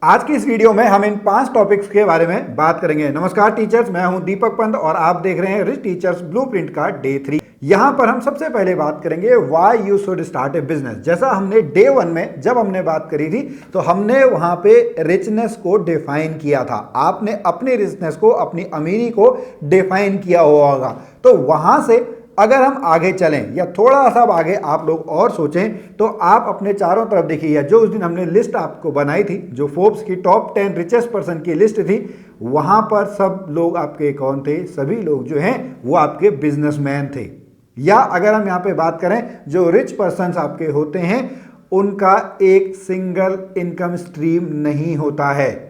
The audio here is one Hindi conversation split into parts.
आज की इस वीडियो में हम इन 5 टॉपिक्स के बारे में बात करेंगे। नमस्कार टीचर्स, मैं हूं दीपक पंत और आप देख रहे हैं रिच टीचर्स ब्लूप्रिंट का डे 3। यहां पर हम सबसे पहले बात करेंगे why you should start A business. जैसा हमने डे 1 में जब हमने बात करी थी तो हमने वहां पे रिचनेस को डिफाइन किया था। आपने अपनी रिचनेस को, अपनी अमीरी को डिफाइन किया होगा। तो वहां से अगर हम आगे चलें या थोड़ा सा आगे आप लोग और सोचें तो आप अपने चारों तरफ देखिए, जो उस दिन हमने लिस्ट आपको बनाई थी, जो फोर्ब्स की टॉप 10 रिचेस्ट पर्सन की लिस्ट थी, वहां पर सब लोग आपके कौन थे? सभी लोग जो हैं वो आपके बिजनेसमैन थे। या अगर हम यहां पे बात करें, जो रिच पर्सन्स आपके होते हैं उनका एक सिंगल इनकम स्ट्रीम नहीं होता है।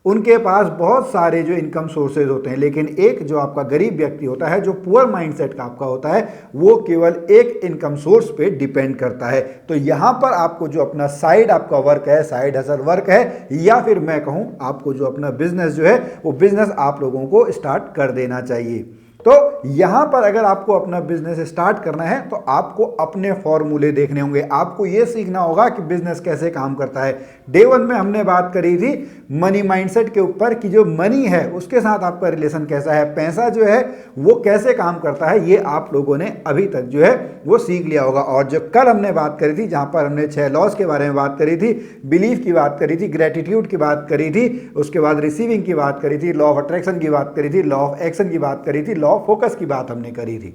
उनके पास बहुत सारे जो इनकम सोर्सेज होते हैं, लेकिन एक जो आपका गरीब व्यक्ति होता है, जो पुअर माइंडसेट का आपका होता है, वो केवल एक इनकम सोर्स पे डिपेंड करता है। तो यहां पर आपको जो अपना साइड आपका वर्क है, साइड हसल वर्क है, या फिर मैं कहूं आपको जो अपना बिजनेस जो है वो बिजनेस आप लोगों को स्टार्ट कर देना चाहिए। तो यहां पर अगर आपको अपना बिजनेस स्टार्ट करना है तो आपको अपने फॉर्मूले देखने होंगे। आपको यह सीखना होगा कि बिजनेस कैसे काम करता है। डे 1 में हमने बात करी थी मनी माइंडसेट के ऊपर कि जो मनी है उसके साथ आपका रिलेशन कैसा है, पैसा जो है वो कैसे काम करता है, ये आप लोगों ने अभी तक जो है वो सीख लिया होगा। और जो कल हमने बात करी थी, जहां पर हमने 6 लॉस के बारे में बात करी थी, बिलीफ की बात करी थी, ग्रेटिट्यूड की बात करी थी, उसके बाद रिसीविंग की बात करी थी, लॉ ऑफ अट्रैक्शन की बात करी थी, लॉ ऑफ एक्शन की बात करी थी, लॉ ऑफ फोकस की बात हमने करी थी।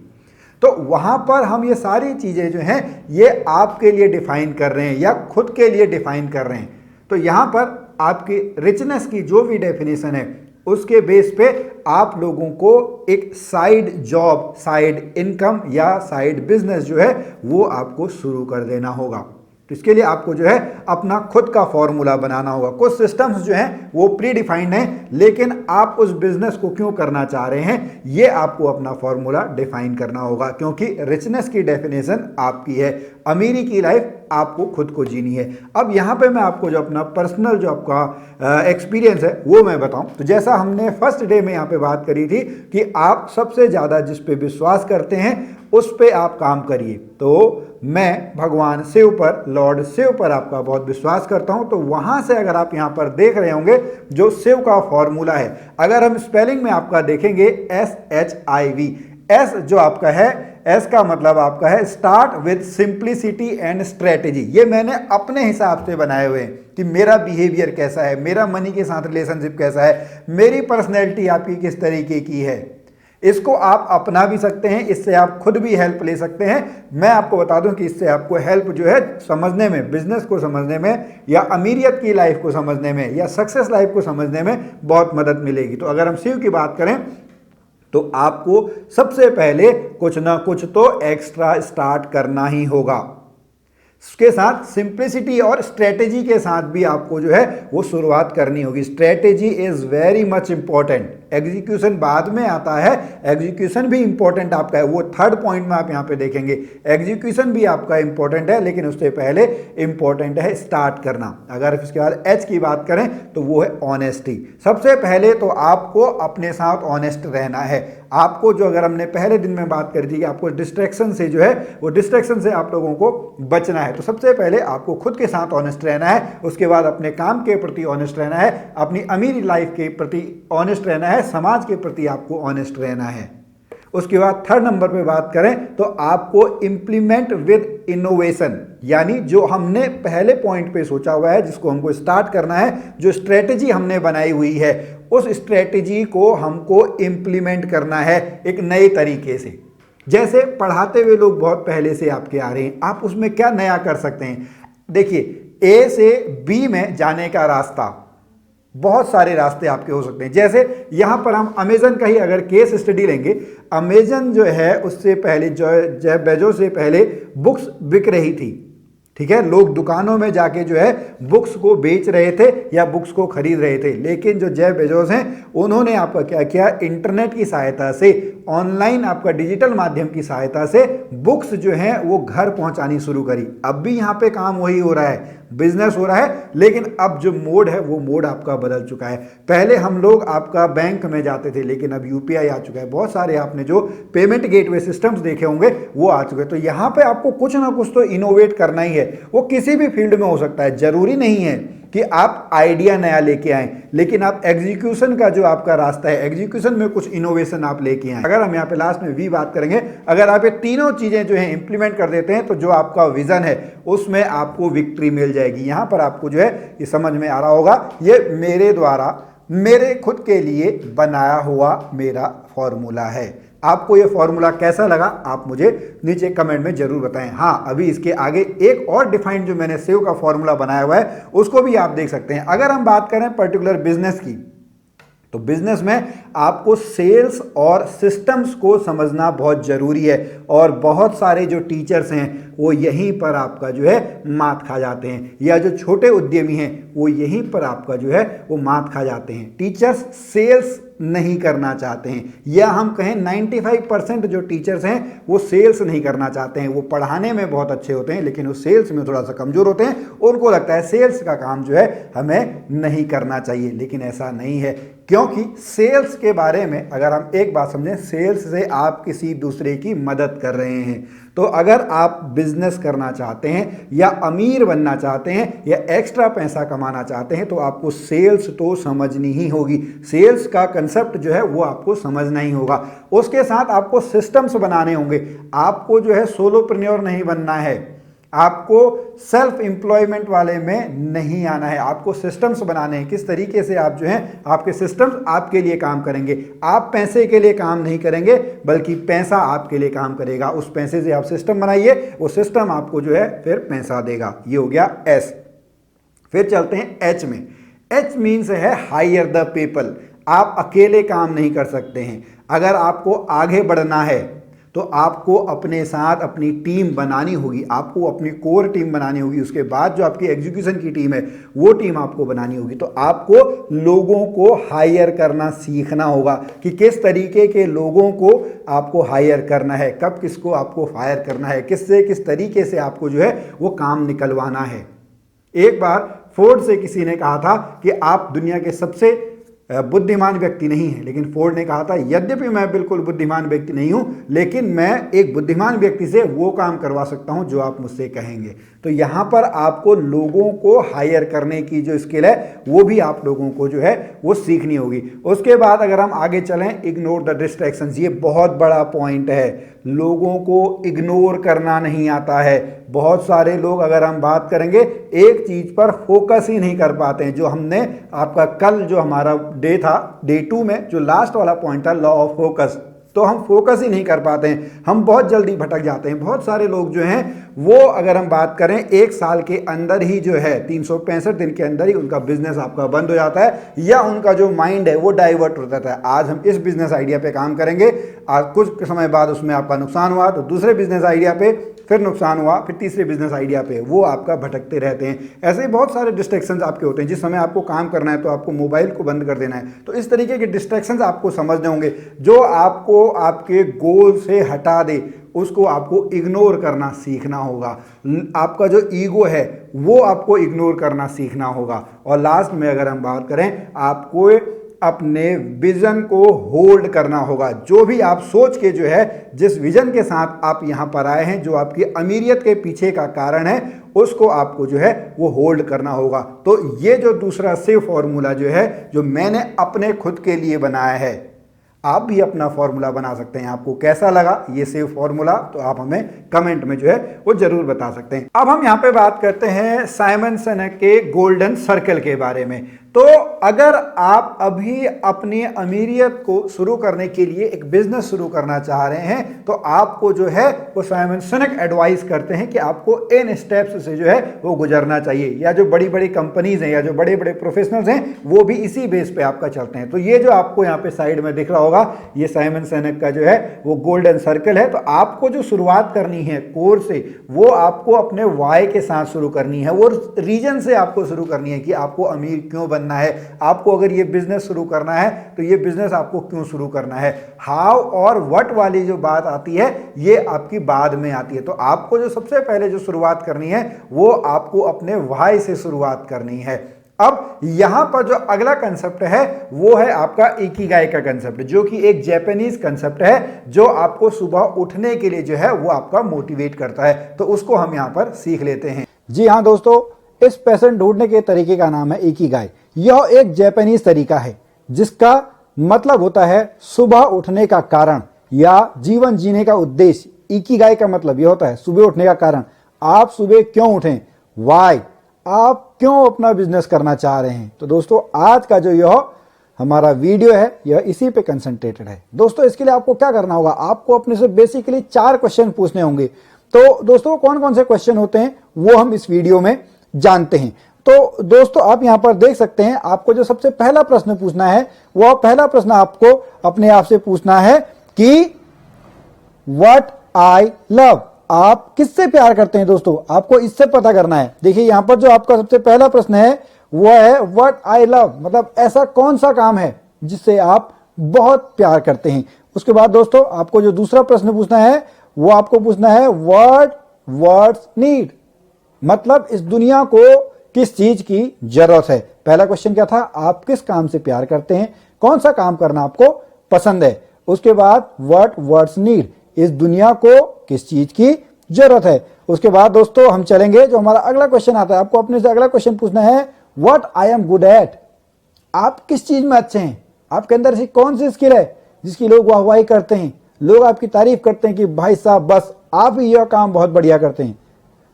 तो वहां पर हम ये सारी चीजें जो हैं ये आपके लिए डिफाइन कर रहे हैं या खुद के लिए डिफाइन कर रहे हैं। तो यहां पर आपकी रिचनेस की जो भी डेफिनेशन है उसके बेस पे आप लोगों को एक साइड जॉब, साइड इनकम या साइड बिजनेस जो है वो आपको शुरू कर देना होगा। तो इसके लिए आपको जो है अपना खुद का फॉर्मूला बनाना होगा। कुछ सिस्टम्स जो हैं वो प्री डिफाइंड हैं, लेकिन आप उस बिजनेस को क्यों करना चाह रहे हैं ये आपको अपना फॉर्मूला डिफाइन करना होगा, क्योंकि रिचनेस की डेफिनेशन आपकी है, अमीरी की लाइफ आपको खुद को जीनी है। अब यहाँ पे मैं आपको जो अपना पर्सनल जो आपका एक्सपीरियंस है वो मैं बताऊं। तो जैसा हमने फर्स्ट डे में यहाँ पे बात करी थी कि आप सबसे ज़्यादा जिस पे विश्वास करते हैं उस पे आप काम करिए। तो मैं भगवान शिव पर, लॉर्ड शिव पर आपका बहुत विश्वास करता हूं। तो वहां से अगर आप यहां पर देख रहे होंगे जो शिव का फॉर्मूला है, अगर हम स्पेलिंग में आपका देखेंगे SHIV, एस जो आपका है, एस का मतलब आपका है start with simplicity and strategy. ये मैंने अपने हिसाब से बनाए हुए हैं कि मेरा बिहेवियर कैसा है, मेरा मनी के साथ रिलेशनशिप कैसा है, मेरी पर्सनैलिटी आपकी किस तरीके की है। इसको आप अपना भी सकते हैं, इससे आप खुद भी हेल्प ले सकते हैं। मैं आपको बता दूं कि इससे आपको हेल्प जो है समझने में, बिजनेस को समझने में, या अमीरियत की लाइफ को समझने में, या सक्सेस लाइफ को समझने में बहुत मदद मिलेगी। तो अगर हम शिव की बात करें तो आपको सबसे पहले कुछ ना कुछ तो एक्स्ट्रा स्टार्ट करना ही होगा। उसके साथ सिंप्लिसिटी और स्ट्रेटेजी के साथ भी आपको जो है वो शुरुआत करनी होगी। Strategy is very much important, execution बाद में आता है, एग्जीक्यूशन भी इंपॉर्टेंट आपका है। वो थर्ड पॉइंट में आप यहाँ पे देखेंगे, एग्जीक्यूशन भी आपका इंपॉर्टेंट है, लेकिन उससे पहले इंपॉर्टेंट है स्टार्ट करना। अगर इसके बाद एच की बात करें तो वो है ऑनेस्टी। सबसे पहले तो आपको अपने साथ ऑनेस्ट रहना है। आपको जो, अगर हमने पहले दिन में बात करी थी कि आपको डिस्ट्रैक्शन से जो है वो डिस्ट्रैक्शन से आप लोगों को बचना है, तो सबसे पहले आपको खुद के साथ ऑनेस्ट रहना है। उसके बाद अपने काम के प्रति ऑनेस्ट रहना है, अपनी अमीरी लाइफ के प्रति ऑनेस्ट रहना है, समाज के प्रति आपको ऑनेस्ट रहना है। उसके बाद थर्ड नंबर पे बात करें तो आपको इंप्लीमेंट विद इनोवेशन, यानी जो हमने पहले पॉइंट पे सोचा हुआ है, जिसको हमको स्टार्ट करना है, जो स्ट्रेटेजी हमने बनाई हुई है, उस स्ट्रेटेजी को हमको इंप्लीमेंट करना है एक नए तरीके से। जैसे पढ़ाते हुए लोग बहुत पहले से आपके आ रहे हैं, आप उसमें क्या नया कर सकते हैं? देखिए, ए से बी में जाने का रास्ता, बहुत सारे रास्ते आपके हो सकते हैं। जैसे यहां पर हम अमेजन का ही अगर केस स्टडी लेंगे, अमेजन जो है उससे पहले, जो जेफ बेजोस से पहले बुक्स बिक रही थी, ठीक है, लोग दुकानों में जाके जो है बुक्स को बेच रहे थे या बुक्स को खरीद रहे थे। लेकिन जो जेफ बेजोस हैं उन्होंने आपका क्या किया, इंटरनेट की सहायता से, ऑनलाइन आपका डिजिटल माध्यम की सहायता से बुक्स जो हैं वो घर पहुंचानी शुरू करी। अब भी यहाँ पे काम वही हो रहा है, बिजनेस हो रहा है, लेकिन अब जो मोड है वो मोड आपका बदल चुका है। पहले हम लोग आपका बैंक में जाते थे, लेकिन अब यूपीआई आ चुका है। बहुत सारे आपने जो पेमेंट गेटवे सिस्टम्स देखे होंगे वो आ चुके हैं। तो यहाँ पे आपको कुछ ना कुछ तो इनोवेट करना ही है। वो किसी भी फील्ड में हो सकता है, जरूरी नहीं है कि आप आइडिया नया लेके आए, लेकिन आप एग्जीक्यूशन का जो आपका रास्ता है, एग्जीक्यूशन में कुछ इनोवेशन आप लेके आए। अगर हम यहाँ पे लास्ट में वी बात करेंगे, अगर आप ये तीनों चीजें जो है इंप्लीमेंट कर देते हैं तो जो आपका विजन है उसमें आपको विक्ट्री मिल जाएगी। यहां पर आपको जो है ये समझ में आ रहा होगा, ये मेरे द्वारा मेरे खुद के लिए बनाया हुआ मेरा फॉर्मूला है। आपको ये फॉर्मूला कैसा लगा आप मुझे नीचे कमेंट में जरूर बताएं। हाँ, अभी इसके आगे एक और डिफाइंड जो मैंने सेव का फॉर्मूला बनाया हुआ है उसको भी आप देख सकते हैं। अगर हम बात करें पर्टिकुलर बिजनेस की, तो बिजनेस में आपको सेल्स और सिस्टम्स को समझना बहुत जरूरी है, और बहुत सारे जो टीचर्स हैं वो यहीं पर आपका जो है मात खा जाते हैं, या जो छोटे उद्यमी हैं वो यहीं पर आपका जो है वो मात खा जाते हैं। टीचर्स सेल्स नहीं करना चाहते हैं, या हम कहें 95% जो टीचर्स हैं वो सेल्स नहीं करना चाहते हैं। वो पढ़ाने में बहुत अच्छे होते हैं लेकिन वो सेल्स में थोड़ा सा कमजोर होते हैं। उनको लगता है सेल्स का काम जो है हमें नहीं करना चाहिए, लेकिन ऐसा नहीं है, क्योंकि सेल्स के बारे में अगर हम एक बात समझें, सेल्स से आप किसी दूसरे की मदद कर रहे हैं। तो अगर आप बिजनेस करना चाहते हैं या अमीर बनना चाहते हैं या एक्स्ट्रा पैसा कमाना चाहते हैं तो आपको सेल्स तो समझनी ही होगी। सेल्स का कंसेप्ट जो है वो आपको समझना ही होगा। उसके साथ आपको सिस्टम्स बनाने होंगे। आपको जो है सोलोप्रेन्योर नहीं बनना है, आपको सेल्फ एम्प्लॉयमेंट वाले में नहीं आना है, आपको सिस्टम्स बनाने हैं। किस तरीके से आप जो हैं आपके सिस्टम्स आपके लिए काम करेंगे। आप पैसे के लिए काम नहीं करेंगे बल्कि पैसा आपके लिए काम करेगा। उस पैसे से आप सिस्टम बनाइए, वो सिस्टम आपको जो है फिर पैसा देगा। ये हो गया एस। फिर चलते हैं एच में। एच मीन्स है हायर द पीपल। आप अकेले काम नहीं कर सकते हैं। अगर आपको आगे बढ़ना है तो आपको अपने साथ अपनी टीम बनानी होगी, आपको अपनी कोर टीम बनानी होगी। उसके बाद जो आपकी एग्जीक्यूशन की टीम है वो टीम आपको बनानी होगी। तो आपको लोगों को हायर करना सीखना होगा कि किस तरीके के लोगों को आपको हायर करना है, कब किसको आपको फायर करना है, किससे किस तरीके से आपको जो है वो काम निकलवाना है। एक बार फोर्ड से किसी ने कहा था कि आप दुनिया के सबसे बुद्धिमान व्यक्ति नहीं है, लेकिन फोर्ड ने कहा था यद्यपि मैं बिल्कुल बुद्धिमान व्यक्ति नहीं हूं, लेकिन मैं एक बुद्धिमान व्यक्ति से वो काम करवा सकता हूं जो आप मुझसे कहेंगे। तो यहां पर आपको लोगों को हायर करने की जो स्किल है वो भी आप लोगों को जो है वो सीखनी होगी। उसके बाद अगर हम आगे चलें, इग्नोर द डिस्ट्रैक्शंस। ये बहुत बड़ा पॉइंट है। लोगों को इग्नोर करना नहीं आता है। बहुत सारे लोग, अगर हम बात करेंगे, एक चीज पर फोकस ही नहीं कर पाते हैं। जो हमने आपका कल जो हमारा डे था, डे 2 में जो लास्ट वाला पॉइंट था लॉ ऑफ फोकस, तो हम फोकस ही नहीं कर पाते हैं। हम बहुत जल्दी भटक जाते हैं। बहुत सारे लोग जो हैं वो, अगर हम बात करें, एक साल के अंदर ही जो है 365 दिन के अंदर ही उनका बिजनेस आपका बंद हो जाता है, या उनका जो माइंड है वो डाइवर्ट हो जाता है। आज हम इस बिजनेस आइडिया पे काम करेंगे, आज कुछ समय बाद उसमें आपका नुकसान हुआ तो दूसरे बिजनेस आइडिया पे फिर नुकसान हुआ, फिर तीसरे बिजनेस आइडिया पे, वो आपका भटकते रहते हैं। ऐसे ही बहुत सारे डिस्ट्रैक्शंस आपके होते हैं। जिस समय आपको काम करना है तो आपको मोबाइल को बंद कर देना है। तो इस तरीके के डिस्ट्रैक्शंस आपको समझने होंगे। जो आपको आपके गोल से हटा दे उसको आपको इग्नोर करना सीखना होगा। आपका जो ईगो है वो आपको इग्नोर करना सीखना होगा। और लास्ट में अगर हम बात करें, आपको अपने विजन को होल्ड करना होगा। जो भी आप सोच के जो है, जिस विजन के साथ आप यहां पर आए हैं, जो आपकी अमीरियत के पीछे का कारण है, उसको आपको जो है वो होल्ड करना होगा। तो ये जो दूसरा सेव फॉर्मूला जो है, जो मैंने अपने खुद के लिए बनाया है, आप भी अपना फॉर्मूला बना सकते हैं। आपको कैसा लगा ये सेव फॉर्मूला, तो आप हमें कमेंट में जो है वो जरूर बता सकते हैं। अब हम यहां पे बात करते हैं साइमन सिनेक के गोल्डन सर्कल के बारे में। तो अगर आप अभी अपनी अमीरियत को शुरू करने के लिए एक बिजनेस शुरू करना चाह रहे हैं तो आपको जो है वो साइमन सिनेक एडवाइस करते हैं कि आपको इन स्टेप्स से जो है वो गुजरना चाहिए। या जो बड़ी बड़ी कंपनीज हैं या जो बड़े बड़े प्रोफेशनल्स हैं वो भी इसी बेस पे आपका चलते हैं। तो ये जो आपको यहाँ पे साइड में दिख रहा होगा, ये साइमन सिनेक का जो है वो गोल्डन सर्कल है। तो आपको जो शुरुआत करनी है कोर्स से, वो आपको अपने वाई के साथ शुरू करनी है, वो रीजन से आपको शुरू करनी है कि आपको अमीर क्यों बनना है। आपको अगर ये बिजनेस शुरू करना है तो ये बिजनेस आपको क्यों शुरू करना है। हाउ और व्हाट वाली जो बात आती है ये आपकी बाद में आती है। तो आपको जो सबसे पहले जो शुरुआत करनी है वो आपको अपने व्हाई से शुरुआत करनी है। अब यहां पर जो अगला कंसेप्ट है वो है आपका इकिगाई का कंसेप्ट, जो कि एक जापानीज कंसेप्ट है, जो आपको सुबह उठने के लिए जो है वो आपका मोटिवेट करता है। तो उसको हम यहां पर सीख लेते हैं। जी हाँ दोस्तों, इस पैशन ढूंढने के तरीके का नाम है इकिगाई। यह एक जापानीज तरीका है जिसका मतलब होता है सुबह उठने का कारण या जीवन जीने का उद्देश्य। इकिगाई का मतलब यह होता है सुबह उठने का कारण। आप सुबह क्यों उठें, वाई, आप क्यों अपना बिजनेस करना चाह रहे हैं। तो दोस्तों आज का जो यह हमारा वीडियो है यह इसी पे कंसंट्रेटेड है। दोस्तों इसके लिए आपको क्या करना होगा, आपको अपने से बेसिकली 4 क्वेश्चन पूछने होंगे। तो दोस्तों कौन कौन से क्वेश्चन होते हैं वो हम इस वीडियो में जानते हैं। तो दोस्तों आप यहां पर देख सकते हैं, आपको जो सबसे पहला प्रश्न पूछना है वह पहला प्रश्न आपको अपने आप से पूछना है कि व्हाट आई लव, आप किससे प्यार करते हैं। दोस्तों आपको इससे पता करना है। देखिए यहां पर जो आपका सबसे पहला प्रश्न है वह है व्हाट आई लव, मतलब ऐसा कौन सा काम है जिससे आप बहुत प्यार करते हैं। उसके बाद दोस्तों आपको जो दूसरा प्रश्न पूछना है वो आपको पूछना है व्हाट वर्ड्स नीड, मतलब इस दुनिया को किस चीज की जरूरत है। पहला क्वेश्चन क्या था, आप किस काम से प्यार करते हैं, कौन सा काम करना आपको पसंद है। उसके बाद व्हाट वर्ड्स नीड, इस दुनिया को किस चीज की जरूरत है। उसके बाद दोस्तों हम चलेंगे, जो हमारा अगला क्वेश्चन आता है, आपको अपने से अगला क्वेश्चन पूछना है what I am good eight, आप किस चीज में अच्छे हैं, आपके अंदर ऐसी कौन सी स्किल है जिसकी लोग वाहवाही करते हैं, लोग आपकी तारीफ करते हैं कि भाई साहब बस आप ही यह काम बहुत बढ़िया करते हैं।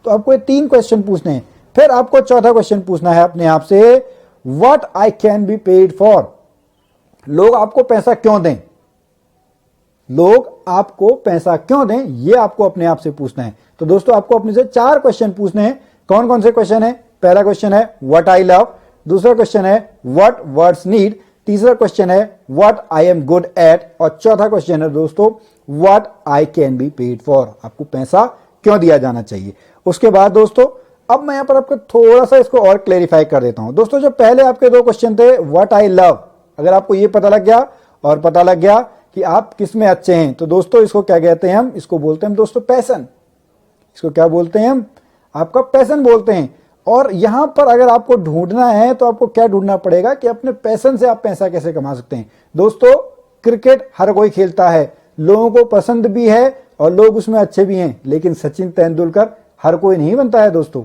तो आपको ये 3 क्वेश्चन पूछने हैं। फिर आपको चौथा क्वेश्चन पूछना है अपने आप से what I can be paid for, लोग आपको पैसा क्यों दें, लोग आपको पैसा क्यों दें, ये आपको अपने आप से पूछना है। तो दोस्तों आपको अपने से 4 क्वेश्चन पूछने हैं। कौन कौन से क्वेश्चन है, पहला क्वेश्चन है व्हाट आई लव, दूसरा क्वेश्चन है व्हाट वर्ड्स नीड, तीसरा क्वेश्चन है what I am good eight, और चौथा क्वेश्चन है दोस्तों what I can be paid for, आपको पैसा क्यों दिया जाना चाहिए। उसके बाद दोस्तों अब मैं यहां पर आपको थोड़ा सा इसको और क्लेरिफाई कर देता हूं। दोस्तों जो पहले आपके 2 क्वेश्चन थे व्हाट आई लव, अगर आपको ये पता लग गया और पता लग गया कि आप किस में अच्छे हैं, तो दोस्तों इसको क्या कहते हैं, हम इसको बोलते हैं दोस्तों पैशन। इसको क्या बोलते हैं हम, आपका पैशन बोलते हैं। और यहां पर अगर आपको ढूंढना है तो आपको क्या ढूंढना पड़ेगा कि अपने पैशन से आप पैसा कैसे कमा सकते हैं। दोस्तों क्रिकेट हर कोई खेलता है, लोगों को पसंद भी है और लोग उसमें अच्छे भी हैं, लेकिन सचिन तेंदुलकर हर कोई नहीं बनता है दोस्तों।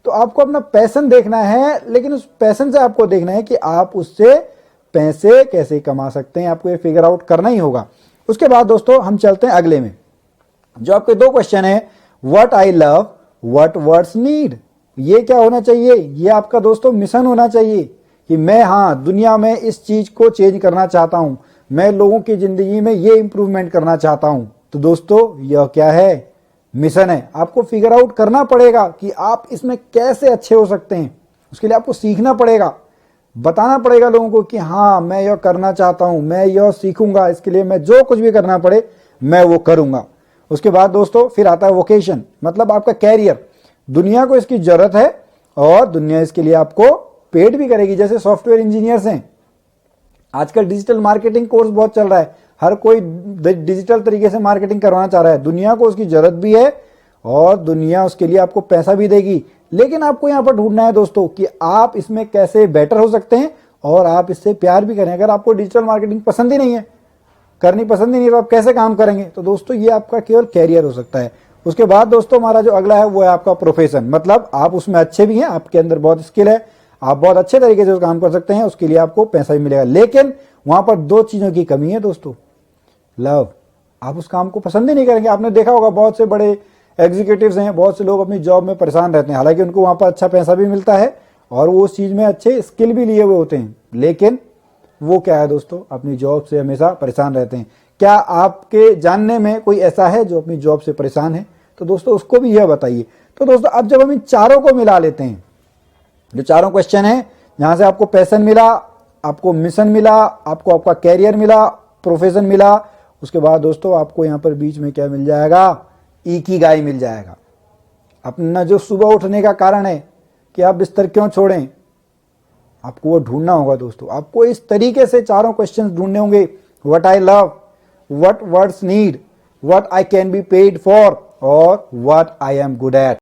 तो आपको अपना पैशन देखना है, लेकिन उस पैशन से आपको देखना है कि आप उससे पैसे कैसे कमा सकते हैं, आपको ये फिगर आउट करना ही होगा। उसके बाद दोस्तों हम चलते हैं अगले में, जो आपके 2 क्वेश्चन है what I love, what world's need. ये क्या होना चाहिए, ये आपका दोस्तों मिशन होना चाहिए कि मैं दुनिया में इस चीज को चेंज करना चाहता हूं, मैं लोगों की जिंदगी में ये इंप्रूवमेंट करना चाहता हूं। तो दोस्तों यह क्या है, मिशन है। आपको फिगर आउट करना पड़ेगा कि आप इसमें कैसे अच्छे हो सकते हैं। उसके लिए आपको सीखना पड़ेगा, बताना पड़ेगा लोगों को कि हाँ मैं यह करना चाहता हूं, मैं यह सीखूंगा, इसके लिए मैं जो कुछ भी करना पड़े मैं वो करूंगा। उसके बाद दोस्तों फिर आता है वोकेशन, मतलब आपका कैरियर। दुनिया को इसकी जरूरत है और दुनिया इसके लिए आपको पेड भी करेगी। जैसे सॉफ्टवेयर इंजीनियर्स हैं, आजकल डिजिटल मार्केटिंग कोर्स बहुत चल रहा है, हर कोई डिजिटल तरीके से मार्केटिंग करवाना चाह रहा है। दुनिया को उसकी जरूरत भी है और दुनिया उसके लिए आपको पैसा भी देगी। लेकिन आपको यहां पर ढूंढना है दोस्तों कि आप इसमें कैसे बेटर हो सकते हैं और आप इससे प्यार भी करें। अगर आपको डिजिटल मार्केटिंग पसंद ही नहीं है, करनी पसंद ही नहीं है, तो आप कैसे काम करेंगे। तो दोस्तों ये आपका केवल कैरियर हो सकता है। उसके बाद दोस्तों हमारा जो अगला है वो है आपका प्रोफेशन, मतलब आप उसमें अच्छे भी हैं, आपके अंदर बहुत स्किल है, आप बहुत अच्छे तरीके से उस काम कर सकते हैं, उसके लिए आपको पैसा भी मिलेगा। लेकिन वहां पर 2 चीजों की कमी है दोस्तों, लव, आप उस काम को पसंद ही नहीं करेंगे। आपने देखा होगा बहुत से बड़े एग्जीक्यूटिव्स हैं, बहुत से लोग अपनी जॉब में परेशान रहते हैं, हालांकि उनको वहां पर अच्छा पैसा भी मिलता है और वो उस चीज में अच्छे स्किल भी लिए हुए होते हैं, लेकिन वो क्या है दोस्तों, अपनी जॉब से हमेशा परेशान रहते हैं। क्या आपके जानने में कोई ऐसा है जो अपनी जॉब से परेशान है? तो दोस्तों उसको भी यह बताइए। तो दोस्तों अब जब हम इन चारों को मिला लेते हैं, जो चारों क्वेश्चन है, जहां से आपको पैशन मिला, आपको मिशन मिला, आपको आपका कैरियर मिला, प्रोफेशन मिला, उसके बाद दोस्तों आपको यहां पर बीच में क्या मिल जाएगा, इकिगाई मिल जाएगा। अपना जो सुबह उठने का कारण है कि आप बिस्तर क्यों छोड़ें, आपको वो ढूंढना होगा दोस्तों। आपको इस तरीके से चारों क्वेश्चंस ढूंढने होंगे, what I love, what world's need, what I can be paid for और what I am good eight.